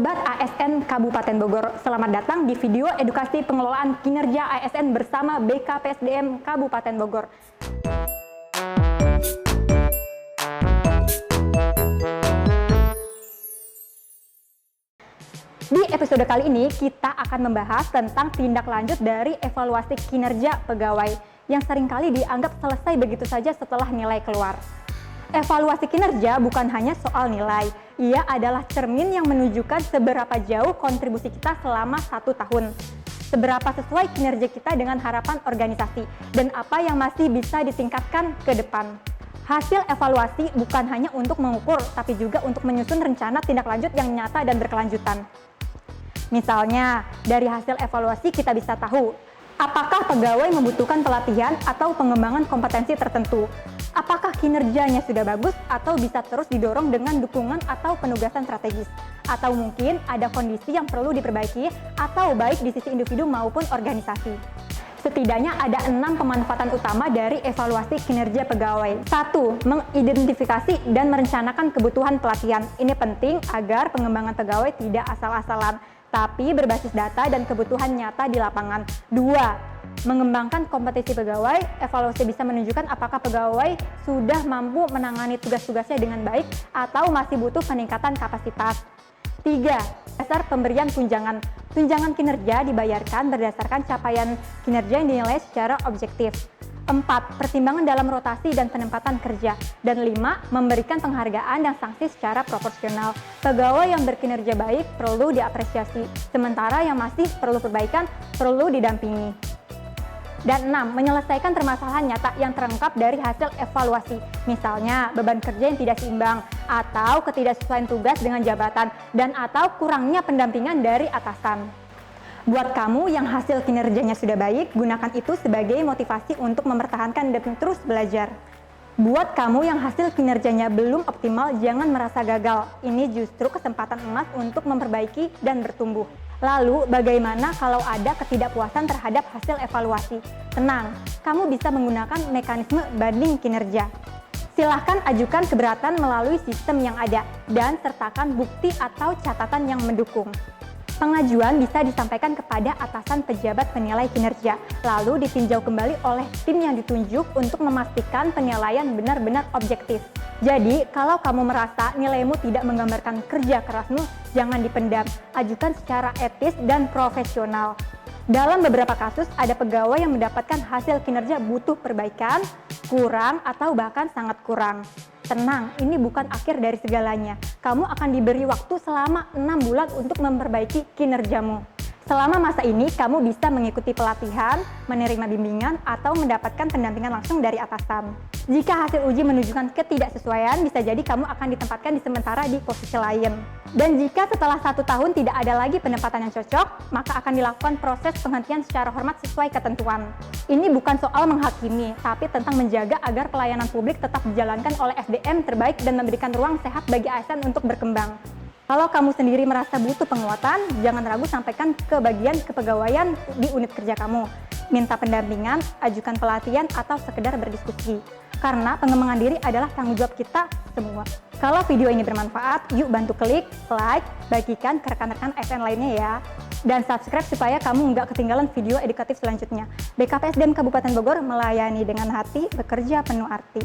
Sobat ASN Kabupaten Bogor, selamat datang di video edukasi pengelolaan kinerja ASN bersama BKPSDM Kabupaten Bogor. Di episode kali ini, kita akan membahas tentang tindak lanjut dari evaluasi kinerja pegawai yang seringkali dianggap selesai begitu saja setelah nilai keluar. Evaluasi kinerja bukan hanya soal nilai, ia adalah cermin yang menunjukkan seberapa jauh kontribusi kita selama 1 tahun. Seberapa sesuai kinerja kita dengan harapan organisasi, dan apa yang masih bisa ditingkatkan ke depan. Hasil evaluasi bukan hanya untuk mengukur, tapi juga untuk menyusun rencana tindak lanjut yang nyata dan berkelanjutan. Misalnya, dari hasil evaluasi kita bisa tahu, apakah pegawai membutuhkan pelatihan atau pengembangan kompetensi tertentu? Apakah kinerjanya sudah bagus atau bisa terus didorong dengan dukungan atau penugasan strategis? Atau mungkin ada kondisi yang perlu diperbaiki atau baik di sisi individu maupun organisasi. Setidaknya ada 6 pemanfaatan utama dari evaluasi kinerja pegawai. 1. Mengidentifikasi dan merencanakan kebutuhan pelatihan. Ini penting agar pengembangan pegawai tidak asal-asalan, tapi berbasis data dan kebutuhan nyata di lapangan. 2. Mengembangkan kompetensi pegawai, evaluasi bisa menunjukkan apakah pegawai sudah mampu menangani tugas-tugasnya dengan baik atau masih butuh peningkatan kapasitas. 3. Dasar pemberian tunjangan. Tunjangan kinerja dibayarkan berdasarkan capaian kinerja yang dinilai secara objektif. 4. Pertimbangan dalam rotasi dan penempatan kerja. Dan 5. Memberikan penghargaan dan sanksi secara proporsional. Pegawai yang berkinerja baik perlu diapresiasi, sementara yang masih perlu perbaikan perlu didampingi. Dan 6. Menyelesaikan permasalahan nyata yang terungkap dari hasil evaluasi. Misalnya, beban kerja yang tidak seimbang, atau ketidaksesuaian tugas dengan jabatan, dan atau kurangnya pendampingan dari atasan. Buat kamu yang hasil kinerjanya sudah baik, gunakan itu sebagai motivasi untuk mempertahankan dan terus belajar. Buat kamu yang hasil kinerjanya belum optimal, jangan merasa gagal. Ini justru kesempatan emas untuk memperbaiki dan bertumbuh. Lalu, bagaimana kalau ada ketidakpuasan terhadap hasil evaluasi? Tenang, kamu bisa menggunakan mekanisme banding kinerja. Silahkan ajukan keberatan melalui sistem yang ada, dan sertakan bukti atau catatan yang mendukung. Pengajuan bisa disampaikan kepada atasan pejabat penilai kinerja, lalu ditinjau kembali oleh tim yang ditunjuk untuk memastikan penilaian benar-benar objektif. Jadi, kalau kamu merasa nilaimu tidak menggambarkan kerja kerasmu, jangan dipendam, ajukan secara etis dan profesional. Dalam beberapa kasus, ada pegawai yang mendapatkan hasil kinerja butuh perbaikan, kurang, atau bahkan sangat kurang. Tenang, ini bukan akhir dari segalanya. Kamu akan diberi waktu selama 6 bulan untuk memperbaiki kinerjamu. Selama masa ini, kamu bisa mengikuti pelatihan, menerima bimbingan, atau mendapatkan pendampingan langsung dari atasan. Jika hasil uji menunjukkan ketidaksesuaian, bisa jadi kamu akan ditempatkan di sementara di posisi lain. Dan jika setelah 1 tahun tidak ada lagi penempatan yang cocok, maka akan dilakukan proses penghentian secara hormat sesuai ketentuan. Ini bukan soal menghakimi, tapi tentang menjaga agar pelayanan publik tetap dijalankan oleh SDM terbaik dan memberikan ruang sehat bagi ASN untuk berkembang. Kalau kamu sendiri merasa butuh penguatan, jangan ragu sampaikan ke bagian kepegawaian di unit kerja kamu. Minta pendampingan, ajukan pelatihan, atau sekedar berdiskusi. Karena pengembangan diri adalah tanggung jawab kita semua. Kalau video ini bermanfaat, yuk bantu klik, like, bagikan ke rekan-rekan ASN lainnya ya. Dan subscribe supaya kamu nggak ketinggalan video edukatif selanjutnya. BKPSDM Kabupaten Bogor melayani dengan hati, bekerja penuh arti.